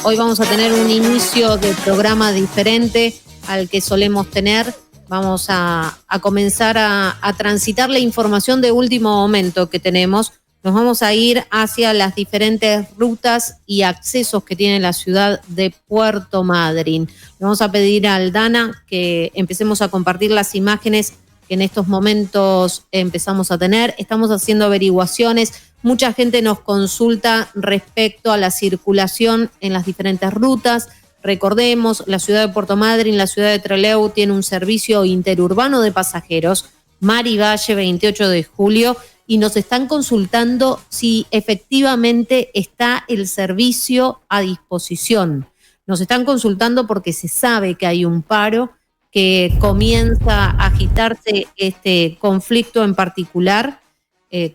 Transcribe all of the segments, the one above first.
Hoy vamos a tener un inicio de programa diferente al que solemos tener. Vamos a comenzar a transitar la información de último momento que tenemos. Nos vamos a ir hacia las diferentes rutas y accesos que tiene la ciudad de Puerto Madryn. Le vamos a pedir a Aldana que empecemos a compartir las imágenes que en estos momentos empezamos a tener. Estamos haciendo averiguaciones. Mucha gente nos consulta respecto a la circulación en las diferentes rutas. Recordemos, la ciudad de Puerto Madryn, la ciudad de Trelew, tiene un servicio interurbano de pasajeros, Mar y Valle, 28 de julio, y nos están consultando si efectivamente está el servicio a disposición. Nos están consultando porque se sabe que hay un paro, que comienza a agitarse este conflicto en particular.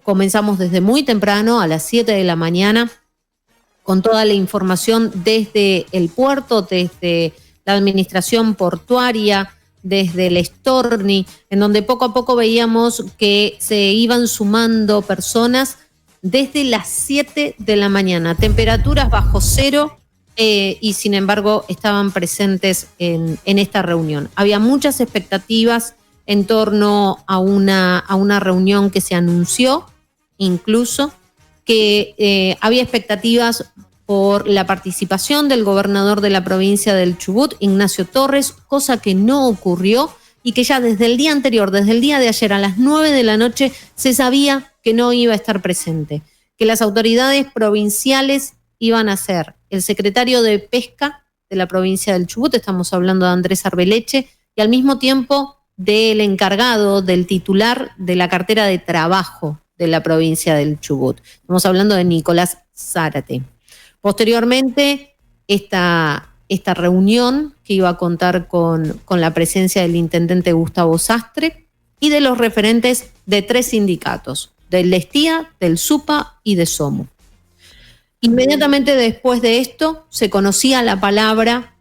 Comenzamos desde muy temprano, a las 7 de la mañana, con toda la información desde el puerto, desde la administración portuaria, desde el Storni, en donde poco a poco veíamos que se iban sumando personas desde las 7 de la mañana, temperaturas bajo cero, y sin embargo estaban presentes en esta reunión. Había muchas expectativas en torno a una reunión que se anunció, incluso que había expectativas por la participación del gobernador de la provincia del Chubut, Ignacio Torres, cosa que no ocurrió y que ya desde el día anterior, desde el día de ayer a las 9 de la noche, se sabía que no iba a estar presente, que las autoridades provinciales iban a ser el secretario de Pesca de la provincia del Chubut, estamos hablando de Andrés Arbeleche, y al mismo tiempo del encargado, del titular de la cartera de trabajo de la provincia del Chubut. Estamos hablando de Nicolás Zárate. Posteriormente, esta reunión que iba a contar con la presencia del intendente Gustavo Sastre y de los referentes de 3 sindicatos, del Lestía, del SUPA y de SOMO. Inmediatamente después de esto se conocía la palabra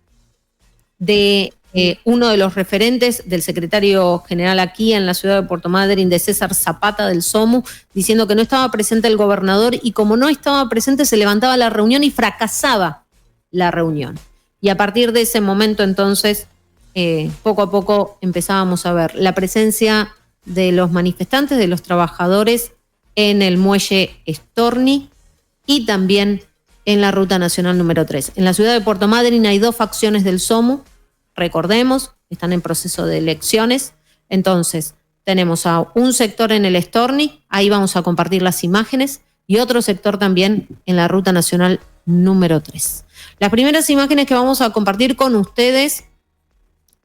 de uno de los referentes del secretario general aquí en la ciudad de Puerto Madryn, de César Zapata del SOMU, diciendo que no estaba presente el gobernador y como no estaba presente se levantaba la reunión y fracasaba la reunión. Y a partir de ese momento entonces, poco a poco empezábamos a ver la presencia de los manifestantes, de los trabajadores en el muelle Storni y también en la ruta nacional número 3. En la ciudad de Puerto Madryn hay 2 facciones del SOMU. Recordemos, están en proceso de elecciones, entonces tenemos a un sector en el Storni, ahí vamos a compartir las imágenes, y otro sector también en la ruta nacional número 3. Las primeras imágenes que vamos a compartir con ustedes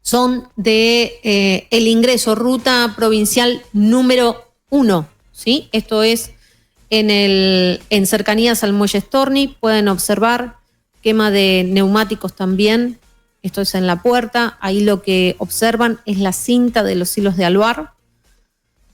son de el ingreso, ruta provincial número 1, ¿sí? Esto es en cercanías al muelle Storni, pueden observar quema de neumáticos también. Esto es en la puerta, ahí lo que observan es la cinta de los hilos de aluar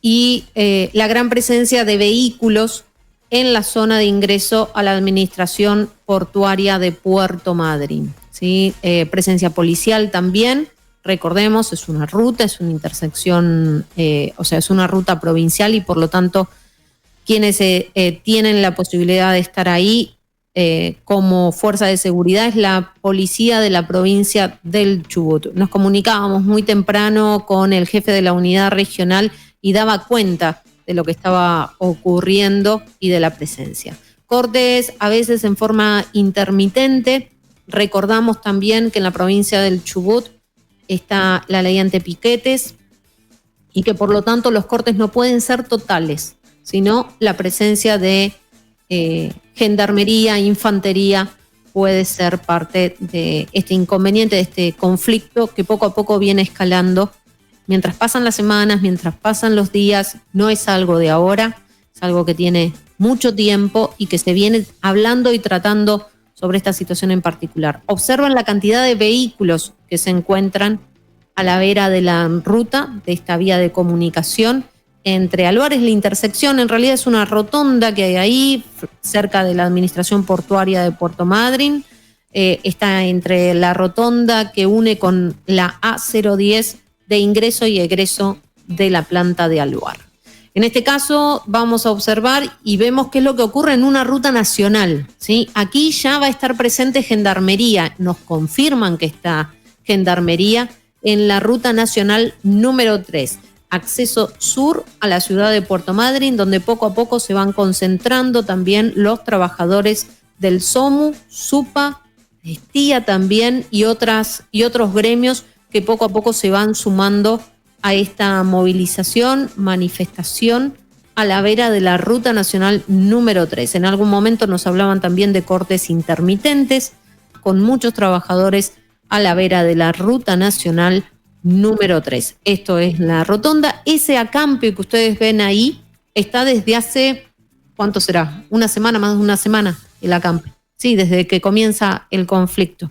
y la gran presencia de vehículos en la zona de ingreso a la administración portuaria de Puerto Madryn, ¿sí? Presencia policial también, recordemos, es una ruta, es una intersección, es una ruta provincial y por lo tanto quienes tienen la posibilidad de estar ahí como fuerza de seguridad es la policía de la provincia del Chubut. Nos comunicábamos muy temprano con el jefe de la unidad regional y daba cuenta de lo que estaba ocurriendo y de la presencia. Cortes a veces en forma intermitente. Recordamos también que en la provincia del Chubut está la ley antepiquetes y que por lo tanto los cortes no pueden ser totales, sino la presencia de gendarmería, infantería, puede ser parte de este inconveniente, de este conflicto que poco a poco viene escalando. Mientras pasan las semanas, mientras pasan los días, no es algo de ahora, es algo que tiene mucho tiempo y que se viene hablando y tratando sobre esta situación en particular. Observan la cantidad de vehículos que se encuentran a la vera de la ruta, de esta vía de comunicación, entre Aluar es la intersección, en realidad es una rotonda que hay ahí, cerca de la administración portuaria de Puerto Madryn. Está entre la rotonda que une con la A010 de ingreso y egreso de la planta de Aluar. En este caso vamos a observar y vemos qué es lo que ocurre en una ruta nacional, ¿sí? Aquí ya va a estar presente Gendarmería, nos confirman que está Gendarmería en la ruta nacional número 3, acceso sur a la ciudad de Puerto Madryn, donde poco a poco se van concentrando también los trabajadores del SOMU, SUPA, STIA también y otros gremios que poco a poco se van sumando a esta movilización, manifestación a la vera de la ruta nacional número 3. En algún momento nos hablaban también de cortes intermitentes con muchos trabajadores a la vera de la ruta nacional número 3. Esto es la rotonda. Ese acampe que ustedes ven ahí está desde hace, ¿cuánto será? Una semana, más de una semana el acampe. Sí, desde que comienza el conflicto.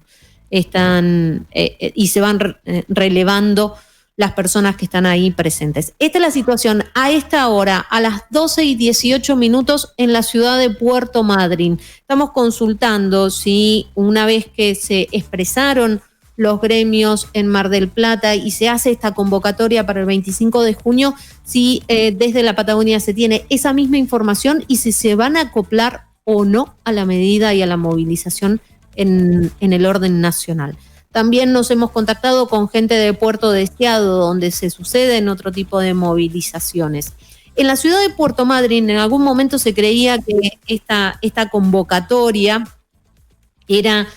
Están y se van relevando las personas que están ahí presentes. Esta es la situación a esta hora, a las 12:18 en la ciudad de Puerto Madryn. Estamos consultando si una vez que se expresaron los gremios en Mar del Plata y se hace esta convocatoria para el 25 de junio, si desde la Patagonia se tiene esa misma información y si se van a acoplar o no a la medida y a la movilización en el orden nacional. También nos hemos contactado con gente de Puerto Deseado, donde se suceden otro tipo de movilizaciones. En la ciudad de Puerto Madryn, en algún momento se creía que esta convocatoria era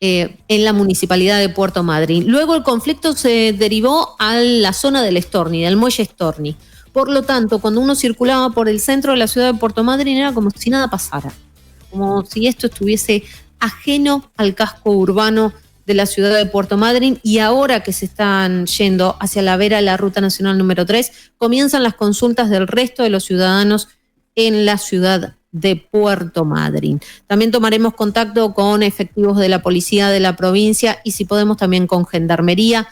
en la municipalidad de Puerto Madryn. Luego el conflicto se derivó a la zona del Storni, del muelle Storni. Por lo tanto, cuando uno circulaba por el centro de la ciudad de Puerto Madryn era como si nada pasara, como si esto estuviese ajeno al casco urbano de la ciudad de Puerto Madryn, y ahora que se están yendo hacia la vera de la ruta nacional número 3, comienzan las consultas del resto de los ciudadanos en la ciudad de Puerto Madryn. También tomaremos contacto con efectivos de la policía de la provincia y si podemos también con Gendarmería.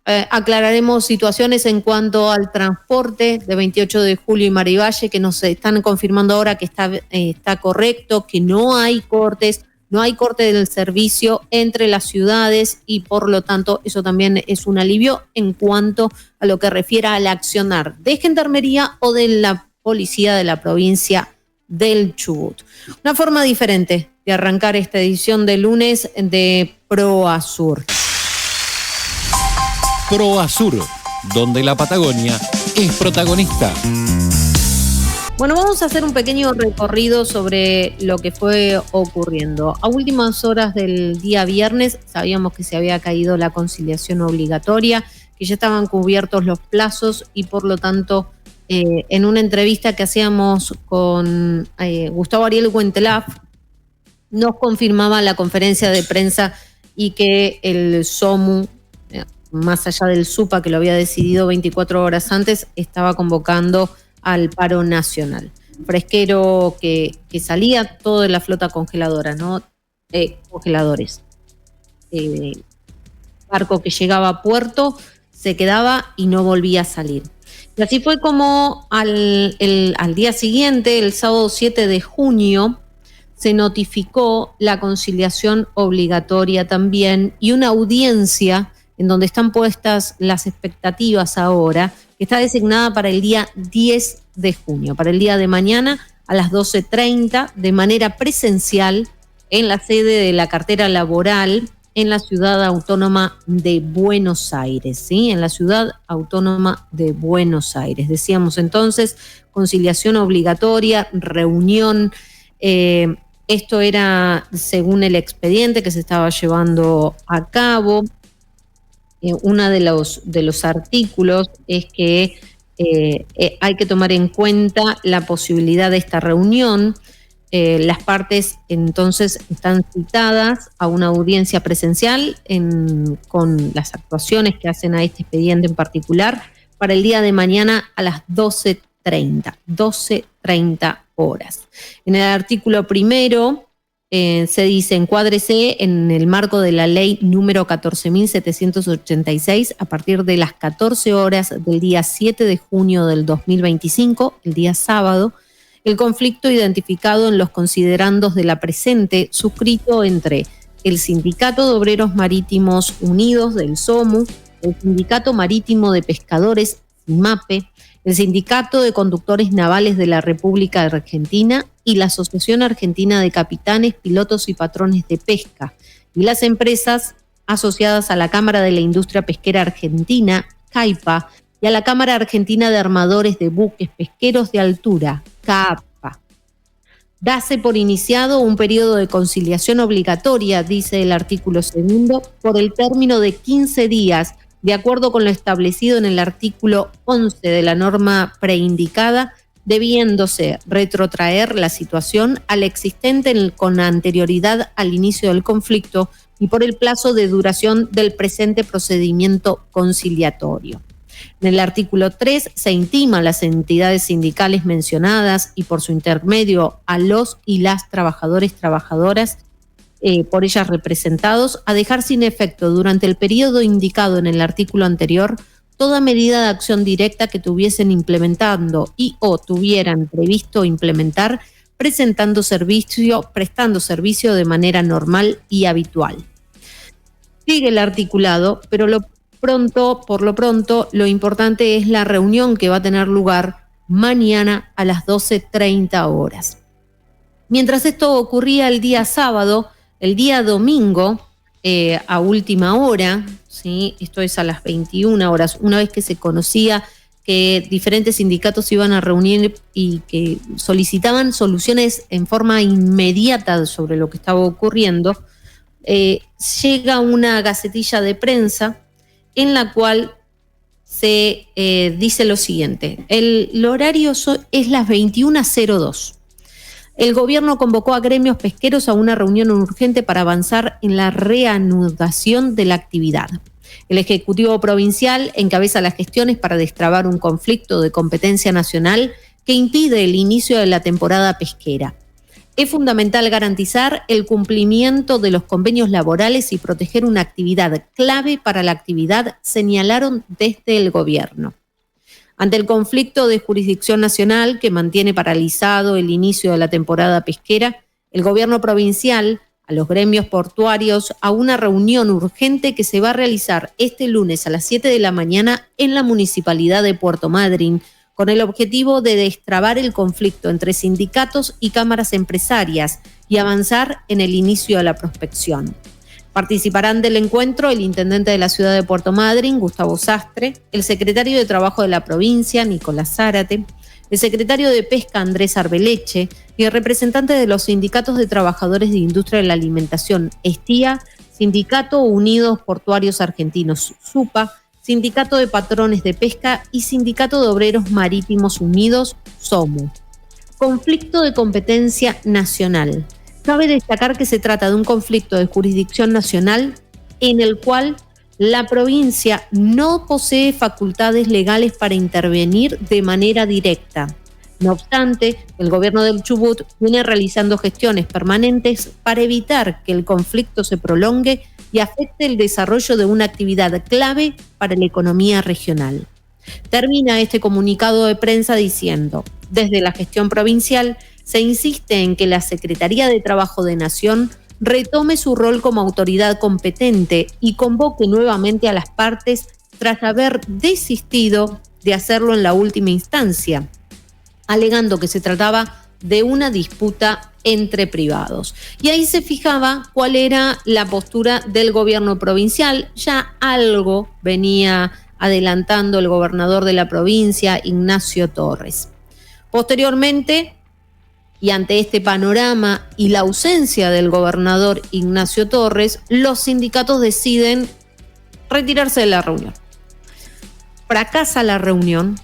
Aclararemos situaciones en cuanto al transporte de 28 de julio y Marivalle, que nos están confirmando ahora que está correcto, que no hay cortes, no hay corte del servicio entre las ciudades y por lo tanto eso también es un alivio en cuanto a lo que refiere al accionar de Gendarmería o de la policía de la provincia del Chubut. Una forma diferente de arrancar esta edición de lunes de ProAsur. ProAsur, donde la Patagonia es protagonista. Bueno, vamos a hacer un pequeño recorrido sobre lo que fue ocurriendo. A últimas horas del día viernes sabíamos que se había caído la conciliación obligatoria, que ya estaban cubiertos los plazos y por lo tanto en una entrevista que hacíamos con Gustavo Ariel Huentelaf nos confirmaba la conferencia de prensa y que el SOMU, más allá del SUPA que lo había decidido 24 horas antes, estaba convocando al paro nacional. Fresquero que salía, todo de la flota congeladora, ¿no? Congeladores. Barco que llegaba a puerto, se quedaba y no volvía a salir. Y así fue como al día siguiente, el sábado 7 de junio, se notificó la conciliación obligatoria también y una audiencia en donde están puestas las expectativas ahora, que está designada para el día 10 de junio, para el día de mañana a las 12:30, de manera presencial en la sede de la cartera laboral en la ciudad autónoma de Buenos Aires, ¿sí? En la ciudad autónoma de Buenos Aires. Decíamos entonces, conciliación obligatoria, reunión. Esto era según el expediente que se estaba llevando a cabo. Uno de los artículos es que hay que tomar en cuenta la posibilidad de esta reunión. Las partes entonces están citadas a una audiencia presencial con las actuaciones que hacen a este expediente en particular para el día de mañana a las 12:30 horas. En el artículo primero se dice: encuádrese en el marco de la ley número 14.786 a partir de las 14 horas del día 7 de junio del 2025, el día sábado, el conflicto identificado en los considerandos de la presente, suscrito entre el Sindicato de Obreros Marítimos Unidos del SOMU, el Sindicato Marítimo de Pescadores, SIMAPE, el Sindicato de Conductores Navales de la República Argentina y la Asociación Argentina de Capitanes, Pilotos y Patrones de Pesca, y las empresas asociadas a la Cámara de la Industria Pesquera Argentina, CAIPA, y a la Cámara Argentina de Armadores de Buques Pesqueros de Altura, CAAPA. Dase por iniciado un periodo de conciliación obligatoria, dice el artículo 2, por el término de 15 días, de acuerdo con lo establecido en el artículo 11 de la norma preindicada, debiéndose retrotraer la situación a la existente con anterioridad al inicio del conflicto y por el plazo de duración del presente procedimiento conciliatorio. En el artículo 3 se intima a las entidades sindicales mencionadas y por su intermedio a los y las trabajadoras por ellas representados a dejar sin efecto durante el periodo indicado en el artículo anterior toda medida de acción directa que tuviesen implementando y o tuvieran previsto implementar prestando servicio de manera normal y habitual. Sigue el articulado, pero por lo pronto, lo importante es la reunión que va a tener lugar mañana a las 12:30 horas. Mientras esto ocurría el día sábado, el día domingo, a última hora, ¿sí? Esto es a las 21 horas, una vez que se conocía que diferentes sindicatos se iban a reunir y que solicitaban soluciones en forma inmediata sobre lo que estaba ocurriendo, llega una gacetilla de prensa en la cual se dice lo siguiente. El horario es las 21:02. El gobierno convocó a gremios pesqueros a una reunión urgente para avanzar en la reanudación de la actividad. El Ejecutivo Provincial encabeza las gestiones para destrabar un conflicto de competencia nacional que impide el inicio de la temporada pesquera. Es fundamental garantizar el cumplimiento de los convenios laborales y proteger una actividad clave para la actividad, señalaron desde el gobierno. Ante el conflicto de jurisdicción nacional que mantiene paralizado el inicio de la temporada pesquera, el gobierno provincial, a los gremios portuarios, a una reunión urgente que se va a realizar este lunes a las 7 de la mañana en la municipalidad de Puerto Madryn, con el objetivo de destrabar el conflicto entre sindicatos y cámaras empresarias y avanzar en el inicio de la prospección. Participarán del encuentro el intendente de la ciudad de Puerto Madryn, Gustavo Sastre, el secretario de Trabajo de la provincia, Nicolás Zárate, el secretario de Pesca, Andrés Arbeleche, y el representante de los sindicatos de trabajadores de industria de la alimentación, STIA, Sindicato Unidos Portuarios Argentinos, SUPA, Sindicato de Patrones de Pesca y Sindicato de Obreros Marítimos Unidos, SOMU. Conflicto de competencia nacional. Cabe destacar que se trata de un conflicto de jurisdicción nacional en el cual la provincia no posee facultades legales para intervenir de manera directa. No obstante, el gobierno del Chubut viene realizando gestiones permanentes para evitar que el conflicto se prolongue y afecte el desarrollo de una actividad clave para la economía regional. Termina este comunicado de prensa diciendo: desde la gestión provincial se insiste en que la Secretaría de Trabajo de Nación retome su rol como autoridad competente y convoque nuevamente a las partes tras haber desistido de hacerlo en la última instancia, alegando que se trataba de una disputa entre privados. Y ahí se fijaba cuál era la postura del gobierno provincial. Ya algo venía adelantando el gobernador de la provincia, Ignacio Torres. Posteriormente, y ante este panorama y la ausencia del gobernador Ignacio Torres, los sindicatos deciden retirarse de la reunión. Fracasa la reunión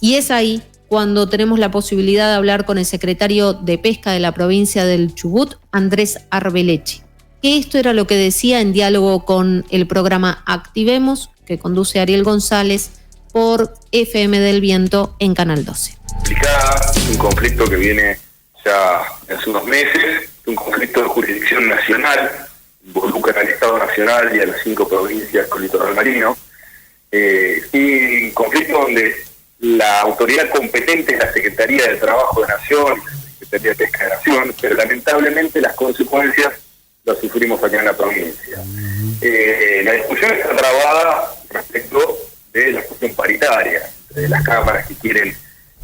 y es ahí cuando tenemos la posibilidad de hablar con el secretario de Pesca de la provincia del Chubut, Andrés Arbeleche. Que esto era lo que decía en diálogo con el programa Activemos, que conduce Ariel González por FM del Viento en Canal 12. Explicada un conflicto que viene ya hace unos meses, un conflicto de jurisdicción nacional, involucra al Estado Nacional y a las 5 provincias con litoral marino, y un conflicto donde la autoridad competente es la Secretaría de Trabajo de Nación, la Secretaría de Pesca de Nación, pero lamentablemente las consecuencias las sufrimos acá en la provincia. La discusión está trabada respecto de la cuestión paritaria, de las cámaras que quieren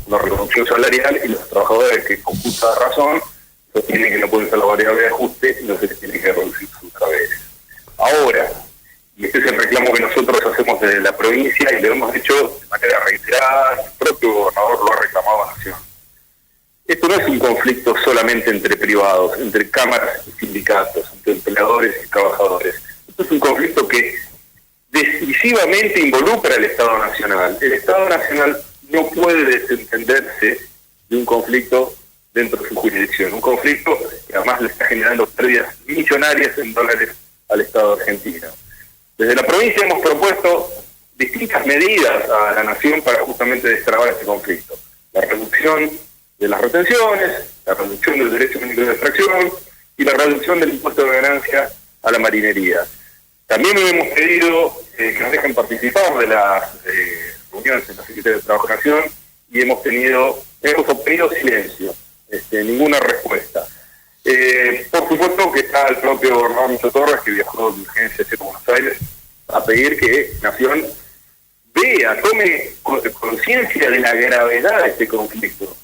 una reducción salarial y los trabajadores que con justa razón sostienen que no pueden ser la variable de ajuste y no se les tiene que reducir sus saberes. Ahora, y este es el reclamo que nosotros hacemos desde la provincia y lo hemos hecho de manera reiterada, el propio gobernador lo ha reclamado a Nación. Esto no es un conflicto solamente entre privados, entre cámaras y sindicatos, entre empleadores y trabajadores. Esto es un conflicto que decisivamente involucra al Estado Nacional. El Estado Nacional no puede desentenderse de un conflicto dentro de su jurisdicción, un conflicto que además le está generando pérdidas millonarias en dólares al Estado argentino. Desde la provincia hemos propuesto distintas medidas a la Nación para justamente destrabar este conflicto. La reducción de las retenciones, la reducción del derecho único de extracción y la reducción del impuesto de ganancia a la marinería. También hemos pedido que nos dejen participar de las reuniones en la Secretaría de Trabajo de Nación y hemos obtenido silencio, ninguna respuesta. Por supuesto que está el propio gobernador Milton Torres, que viajó de urgencia hacia Buenos Aires a pedir que Nación tome conciencia de la gravedad de este conflicto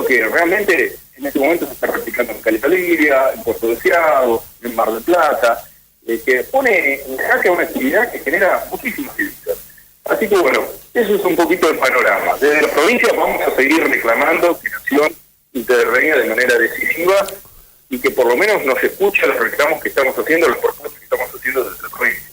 que realmente en este momento se está replicando en Caleta Liria, en Puerto Deseado, en Mar del Plata, que pone en jaque una actividad que genera muchísimas divisas. Así que bueno, eso es un poquito el panorama. Desde la provincia vamos a seguir reclamando que Nación intervenga de manera decisiva y que por lo menos nos escuche los reclamos que estamos haciendo, las propuestas que estamos haciendo desde la provincia.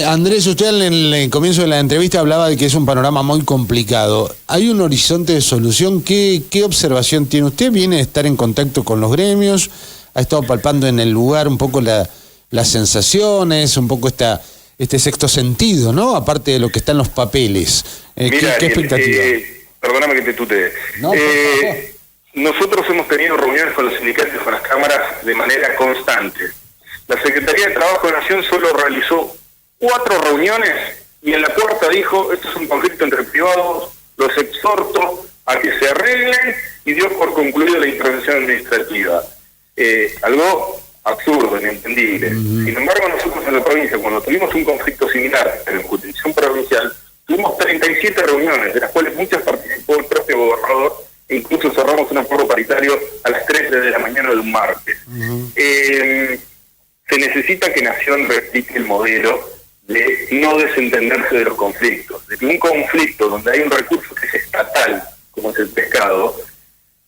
Andrés, usted en el comienzo de la entrevista hablaba de que es un panorama muy complicado. ¿Hay un horizonte de solución? ¿Qué observación tiene usted? ¿Viene de estar en contacto con los gremios? ¿Ha estado palpando en el lugar un poco las sensaciones, un poco este sexto sentido, ¿no? Aparte de lo que está en los papeles. Mira, ¿Qué expectativa? Perdóname que te tutee. No, por favor. Nosotros hemos tenido reuniones con los sindicatos y con las cámaras de manera constante. La Secretaría de Trabajo de Nación solo realizó 4 reuniones y en la cuarta dijo: esto es un conflicto entre privados, los exhorto a que se arreglen, y dio por concluido la intervención administrativa. Algo absurdo, inentendible. Sin embargo, nosotros en la provincia, cuando tuvimos un conflicto similar en la jurisdicción provincial, tuvimos 37 reuniones, de las cuales muchas participó el propio gobernador, e incluso cerramos un acuerdo paritario a las 3 de la mañana de un martes. Se necesita que Nación replique el modelo de no desentenderse de los conflictos, de que un conflicto donde hay un recurso que es estatal, como es el pescado,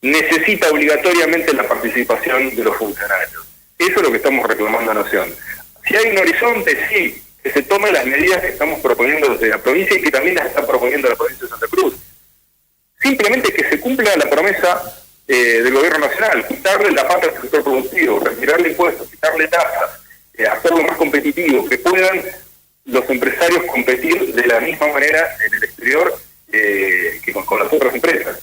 necesita obligatoriamente la participación de los funcionarios. Eso es lo que estamos reclamando a Nación. Si hay un horizonte, sí, que se tomen las medidas que estamos proponiendo desde la provincia y que también las está proponiendo la provincia de Santa Cruz. Simplemente que se cumpla la promesa del gobierno nacional, quitarle la pata al sector productivo, retirarle impuestos, quitarle tasas, hacerlo más competitivo, que puedan los empresarios competir de la misma manera en el exterior que con las otras empresas.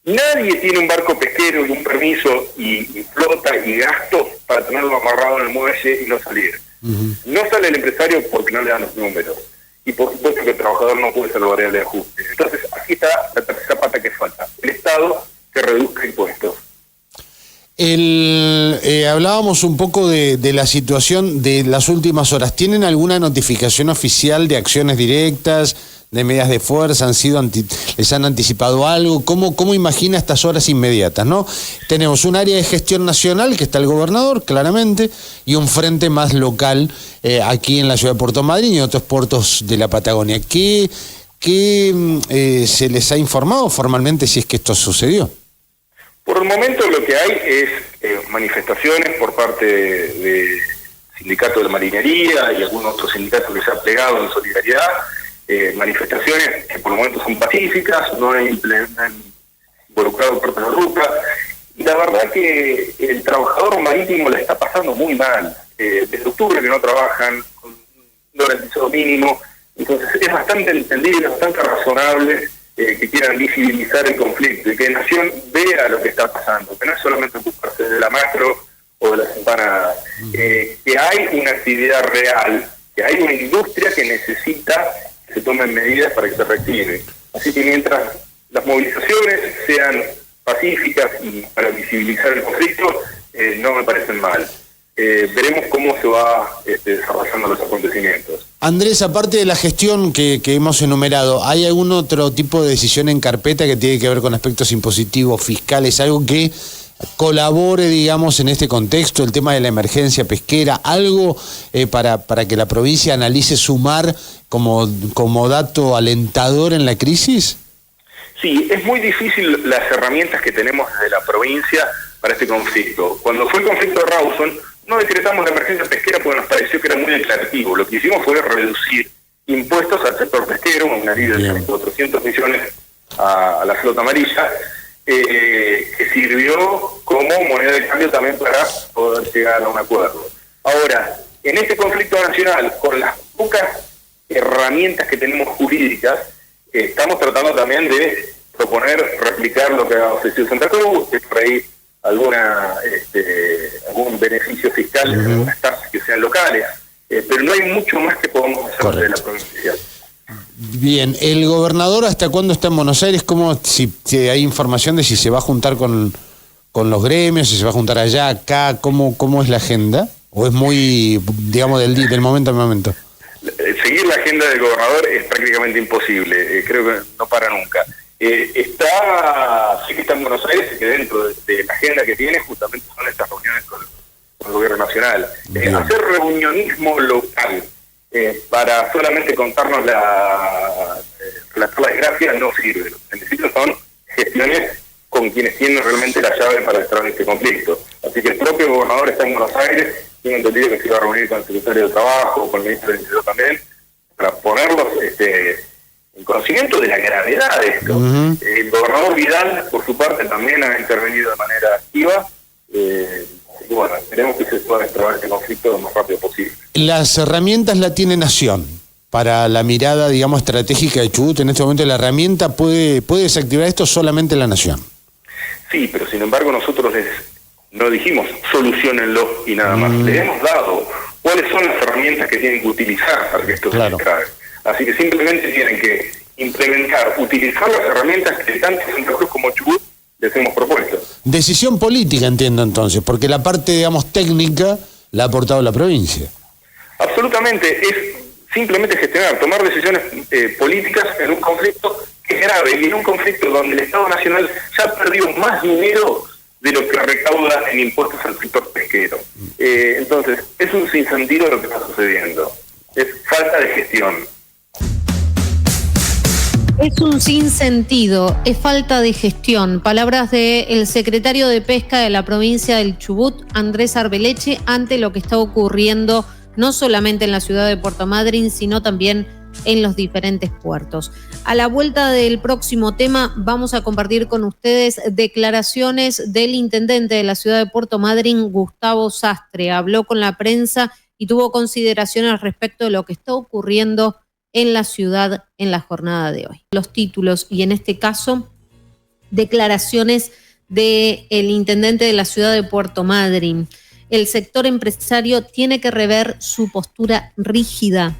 Nadie tiene un barco pesquero y un permiso y flota y gastos para tenerlo amarrado en el muelle y no salir. No sale el empresario porque no le dan los números. Y por supuesto que el trabajador no puede ser la variable de ajuste. Entonces, aquí está la tercera pata que falta. El Estado que reduzca impuestos. Hablábamos un poco de la situación de las últimas horas. ¿Tienen alguna notificación oficial de acciones directas, de medidas de fuerza? ¿Les han anticipado algo? ¿Cómo imagina estas horas inmediatas, no? Tenemos un área de gestión nacional, que está el gobernador, claramente, y un frente más local aquí en la ciudad de Puerto Madryn y otros puertos de la Patagonia. ¿Qué se les ha informado formalmente si es que esto sucedió? Por el momento lo que hay es manifestaciones por parte de sindicatos de marinería y algunos otros sindicatos que se han plegado en solidaridad, manifestaciones que por el momento son pacíficas, no han involucrado puertos de ruta, y la verdad que el trabajador marítimo la está pasando muy mal. Desde octubre que no trabajan, con un garantizado mínimo, entonces es bastante entendible, bastante razonable que quieran visibilizar el conflicto y que Nación vea lo que está pasando, que no es solamente ocuparse de la macro o de las empanadas, que hay una actividad real, que hay una industria que necesita que se tomen medidas para que se reactive. Así que mientras las movilizaciones sean pacíficas y para visibilizar el conflicto, no me parecen mal. Veremos cómo se va desarrollando los acontecimientos. Andrés, aparte de la gestión que hemos enumerado, ¿hay algún otro tipo de decisión en carpeta que tiene que ver con aspectos impositivos, fiscales, algo que colabore, digamos, en este contexto, el tema de la emergencia pesquera, algo para que la provincia analice sumar como dato alentador en la crisis? Sí, es muy difícil las herramientas que tenemos desde la provincia para este conflicto. Cuando fue el conflicto de Rawson, no decretamos la emergencia pesquera porque nos pareció que era muy declarativo. Lo que hicimos fue reducir impuestos al sector pesquero, un alivio de 400 millones a la flota amarilla, que sirvió como moneda de cambio también para poder llegar a un acuerdo. Ahora, en este conflicto nacional, con las pocas herramientas que tenemos jurídicas, estamos tratando también de proponer, replicar lo que ha ofrecido Santa Cruz, que por ahí algún beneficio fiscal en algunas tasas que sean locales, pero no hay mucho más que podamos hacer desde la provincia. Bien, ¿el gobernador hasta cuándo está en Buenos Aires? ¿Cómo, si hay información de si se va a juntar con los gremios, si se va a juntar allá, acá? ¿Cómo es la agenda? ¿O es muy, digamos, del momento al momento? Seguir la agenda del gobernador es prácticamente imposible, creo que no para nunca. Sí que está en Buenos Aires, que dentro de la agenda que tiene justamente son estas reuniones con el gobierno nacional. Hacer reunionismo local para solamente contarnos relatar la desgracia no sirve. Lo que necesito son gestiones con quienes tienen realmente la llave para entrar en este conflicto. Así que el propio gobernador está en Buenos Aires, tiene entendido que se va a reunir con el secretario de Trabajo, con el ministro del Interior también, para ponerlos en conocimiento de la gravedad de esto. El gobernador Vidal, por su parte, también ha intervenido de manera activa. Y bueno, esperemos que se pueda destrabar este conflicto lo más rápido posible. Las herramientas la tiene Nación. Para la mirada, digamos, estratégica de Chubut, en este momento la herramienta puede desactivar esto solamente la Nación. Sí, pero sin embargo nosotros no dijimos soluciónenlo y nada más. Le hemos dado cuáles son las herramientas que tienen que utilizar para que esto se destrabe. Así que simplemente tienen que implementar, utilizar las herramientas que tanto Santa Cruz como Chubut les hemos propuesto. Decisión política, entiendo entonces, porque la parte, digamos, técnica la ha aportado la provincia. Absolutamente, es simplemente gestionar, tomar decisiones políticas en un conflicto que es grave y en un conflicto donde el Estado Nacional ya ha perdido más dinero de lo que recauda en impuestos al sector pesquero. Entonces, es un sinsentido lo que está sucediendo. Es falta de gestión. Es un sinsentido, es falta de gestión. Palabras del secretario de Pesca de la provincia del Chubut, Andrés Arbeleche, ante lo que está ocurriendo no solamente en la ciudad de Puerto Madryn, sino también en los diferentes puertos. A la vuelta del próximo tema vamos a compartir con ustedes declaraciones del intendente de la ciudad de Puerto Madryn, Gustavo Sastre. Habló con la prensa y tuvo consideraciones respecto de lo que está ocurriendo en la ciudad en la jornada de hoy. Los títulos y en este caso declaraciones del intendente de la ciudad de Puerto Madryn. El sector empresario tiene que rever su postura rígida.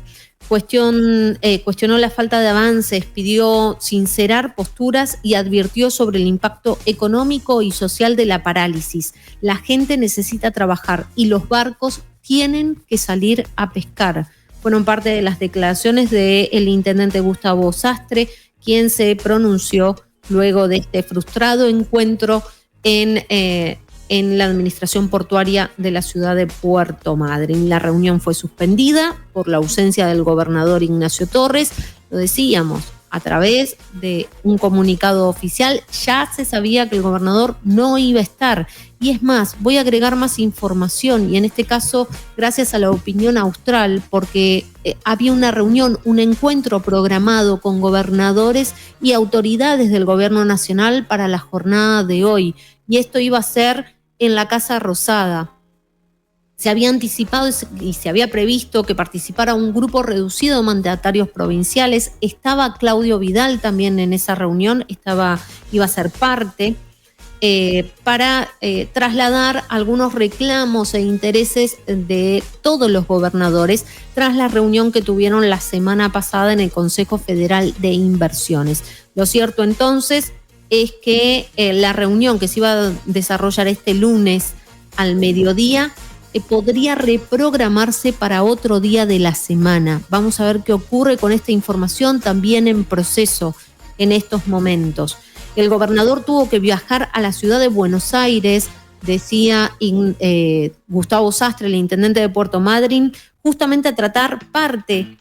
Cuestionó la falta de avances, pidió sincerar posturas y advirtió sobre el impacto económico y social de la parálisis. La gente necesita trabajar y los barcos tienen que salir a pescar. Fueron parte de las declaraciones del intendente Gustavo Sastre, quien se pronunció luego de este frustrado encuentro en la administración portuaria de la ciudad de Puerto Madryn. La reunión fue suspendida por la ausencia del gobernador Ignacio Torres. Lo decíamos, a través de un comunicado oficial ya se sabía que el gobernador no iba a estar. Y es más, voy a agregar más información, y en este caso gracias a la Opinión Austral, porque había una reunión, un encuentro programado con gobernadores y autoridades del gobierno nacional para la jornada de hoy. Y esto iba a ser en la Casa Rosada. Se había anticipado y se había previsto que participara un grupo reducido de mandatarios provinciales. Estaba Claudio Vidal también en esa reunión, iba a ser parte, para trasladar algunos reclamos e intereses de todos los gobernadores tras la reunión que tuvieron la semana pasada en el Consejo Federal de Inversiones. Lo cierto entonces es que la reunión que se iba a desarrollar este lunes al mediodía podría reprogramarse para otro día de la semana. Vamos a ver qué ocurre con esta información también en proceso en estos momentos. El gobernador tuvo que viajar a la ciudad de Buenos Aires, decía Gustavo Sastre, el intendente de Puerto Madryn, justamente a tratar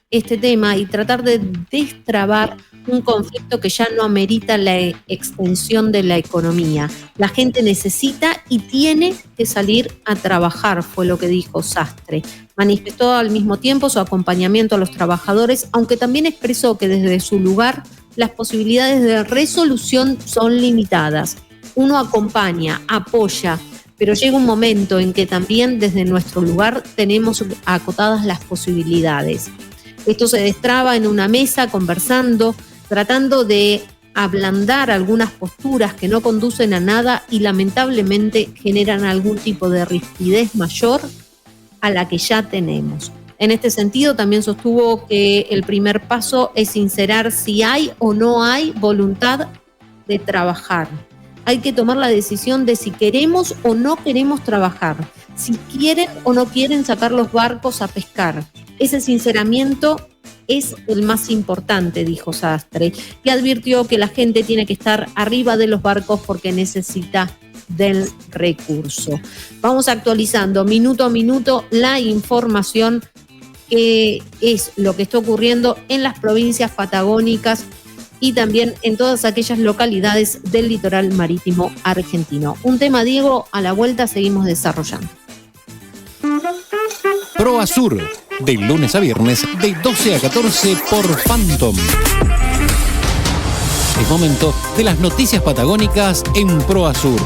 este tema y tratar de destrabar un conflicto que ya no amerita la extensión de la economía. La gente necesita y tiene que salir a trabajar, fue lo que dijo Sastre. Manifestó al mismo tiempo su acompañamiento a los trabajadores, aunque también expresó que desde su lugar las posibilidades de resolución son limitadas. Uno acompaña, apoya, pero llega un momento en que también desde nuestro lugar tenemos acotadas las posibilidades. Esto se destraba en una mesa conversando, tratando de ablandar algunas posturas que no conducen a nada y lamentablemente generan algún tipo de rigidez mayor a la que ya tenemos. En este sentido, también sostuvo que el primer paso es sincerar si hay o no hay voluntad de trabajar. Hay que tomar la decisión de si queremos o no queremos trabajar, si quieren o no quieren sacar los barcos a pescar. Ese sinceramiento es el más importante, dijo Sastre, y advirtió que la gente tiene que estar arriba de los barcos porque necesita del recurso. Vamos actualizando minuto a minuto la información que es lo que está ocurriendo en las provincias patagónicas y también en todas aquellas localidades del litoral marítimo argentino. Un tema, Diego, a la vuelta seguimos desarrollando. ProAsur, de lunes a viernes, de 12 a 14 por Phantom. Es momento de las noticias patagónicas en ProAsur.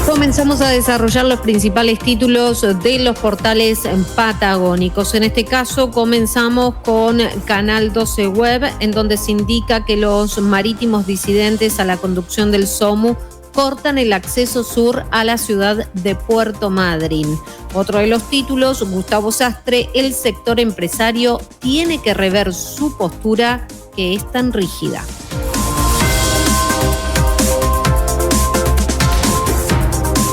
Comenzamos a desarrollar los principales títulos de los portales patagónicos. En este caso comenzamos con Canal 12 Web, en donde se indica que los marítimos disidentes a la conducción del SOMU cortan el acceso sur a la ciudad de Puerto Madryn. Otro de los títulos, Gustavo Sastre, el sector empresario tiene que rever su postura que es tan rígida.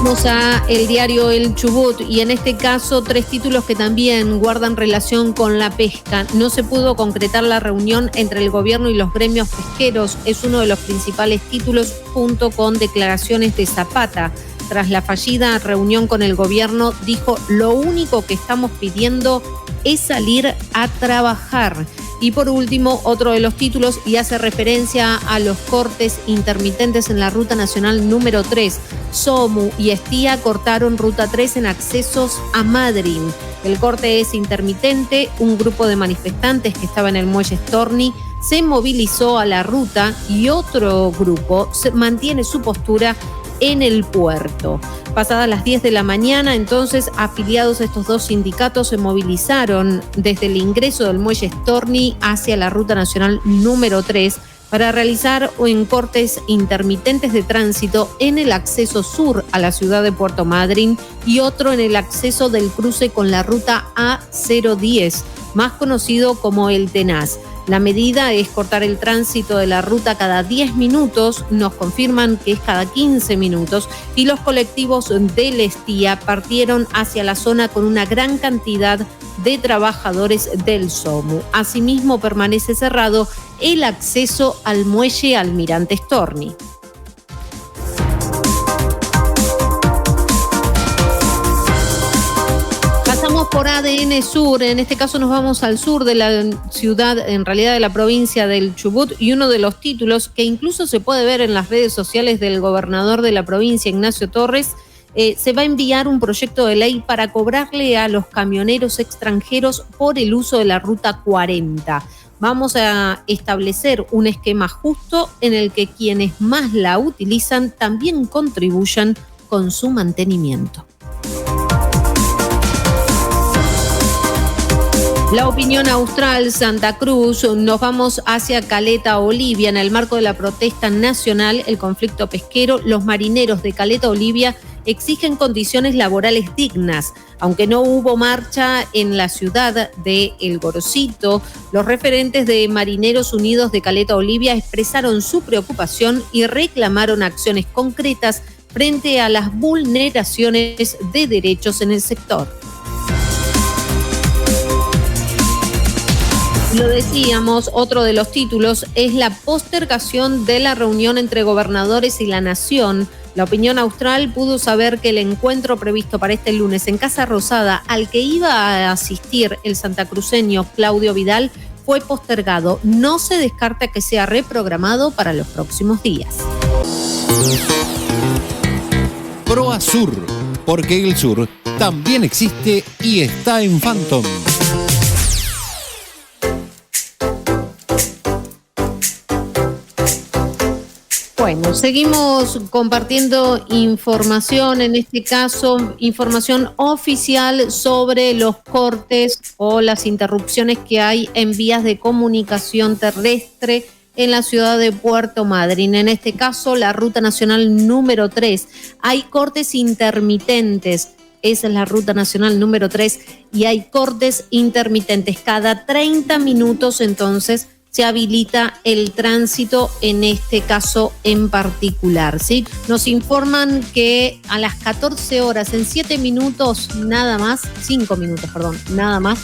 Vamos a el diario El Chubut y en este caso 3 títulos que también guardan relación con la pesca. No se pudo concretar la reunión entre el gobierno y los gremios pesqueros. Es uno de los principales títulos junto con declaraciones de Zapata. Tras la fallida reunión con el gobierno, dijo: lo único que estamos pidiendo es salir a trabajar. Y por último, otro de los títulos, y hace referencia a los cortes intermitentes en la Ruta Nacional número 3. SOMU y Estía cortaron Ruta 3 en accesos a Madryn. El corte es intermitente. Un grupo de manifestantes que estaba en el muelle Storni se movilizó a la ruta y otro grupo mantiene su postura en el puerto. Pasadas las 10 de la mañana, entonces, afiliados a estos dos sindicatos se movilizaron desde el ingreso del muelle Storni hacia la Ruta Nacional número 3 para realizar cortes intermitentes de tránsito en el acceso sur a la ciudad de Puerto Madryn y otro en el acceso del cruce con la ruta A010, más conocido como el Tenaz. La medida es cortar el tránsito de la ruta cada 10 minutos, nos confirman que es cada 15 minutos, y los colectivos del Estía partieron hacia la zona con una gran cantidad de trabajadores del SOMU. Asimismo, permanece cerrado el acceso al muelle Almirante Storni. Pasamos por ADN Sur, en este caso nos vamos al sur de la ciudad, en realidad de la provincia del Chubut, y uno de los títulos que incluso se puede ver en las redes sociales del gobernador de la provincia, Ignacio Torres, se va a enviar un proyecto de ley para cobrarle a los camioneros extranjeros por el uso de la Ruta 40. Vamos a establecer un esquema justo en el que quienes más la utilizan también contribuyan con su mantenimiento. La Opinión Austral, Santa Cruz, nos vamos hacia Caleta Olivia. En el marco de la protesta nacional, el conflicto pesquero, los marineros de Caleta Olivia exigen condiciones laborales dignas. Aunque no hubo marcha en la ciudad de El Gorosito, los referentes de Marineros Unidos de Caleta Olivia expresaron su preocupación y reclamaron acciones concretas frente a las vulneraciones de derechos en el sector. Lo decíamos, otro de los títulos es la postergación de la reunión entre gobernadores y la Nación. La Opinión Austral pudo saber que el encuentro previsto para este lunes en Casa Rosada, al que iba a asistir el santacruceño Claudio Vidal, fue postergado. No se descarta que sea reprogramado para los próximos días. ProAsur, porque el sur también existe y está en Phantom. Bueno, seguimos compartiendo información, en este caso información oficial sobre los cortes o las interrupciones que hay en vías de comunicación terrestre en la ciudad de Puerto Madryn. En este caso, la ruta nacional número 3. Hay cortes intermitentes. Esa es la ruta nacional número 3 y hay cortes intermitentes. Cada 30 minutos, entonces, se habilita el tránsito en este caso en particular, ¿sí? Nos informan que a las 14 horas, en 7 minutos nada más, 5 minutos, perdón, nada más,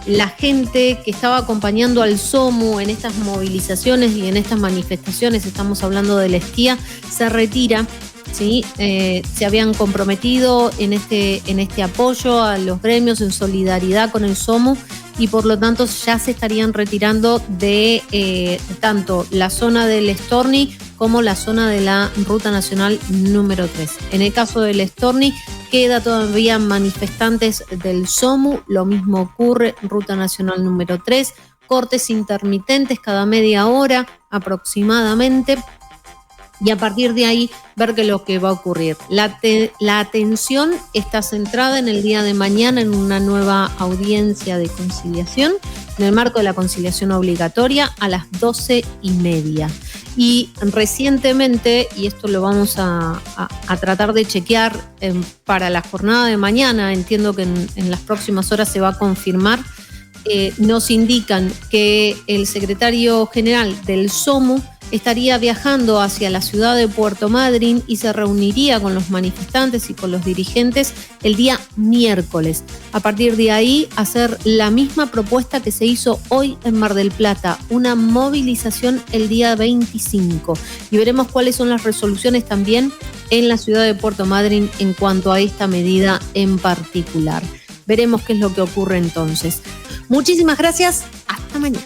la gente que estaba acompañando al SOMU en estas movilizaciones y en estas manifestaciones, estamos hablando de la Esquía, se retira. Sí, se habían comprometido en este apoyo a los gremios en solidaridad con el SOMU y por lo tanto ya se estarían retirando de tanto la zona del Storni como la zona de la Ruta Nacional número 3. En el caso del Storni queda todavía manifestantes del SOMU, lo mismo ocurre en Ruta Nacional número 3, cortes intermitentes cada media hora aproximadamente. Y a partir de ahí, ver qué es lo que va a ocurrir. La atención está centrada en el día de mañana en una nueva audiencia de conciliación, en el marco de la conciliación obligatoria, a las 12:30. Y recientemente, y esto lo vamos a tratar de chequear para la jornada de mañana, entiendo que en las próximas horas se va a confirmar, nos indican que el secretario general del SOMU estaría viajando hacia la ciudad de Puerto Madryn y se reuniría con los manifestantes y con los dirigentes el día miércoles. A partir de ahí, hacer la misma propuesta que se hizo hoy en Mar del Plata, una movilización el día 25. Y veremos cuáles son las resoluciones también en la ciudad de Puerto Madryn en cuanto a esta medida en particular. Veremos qué es lo que ocurre entonces. Muchísimas gracias. Hasta mañana.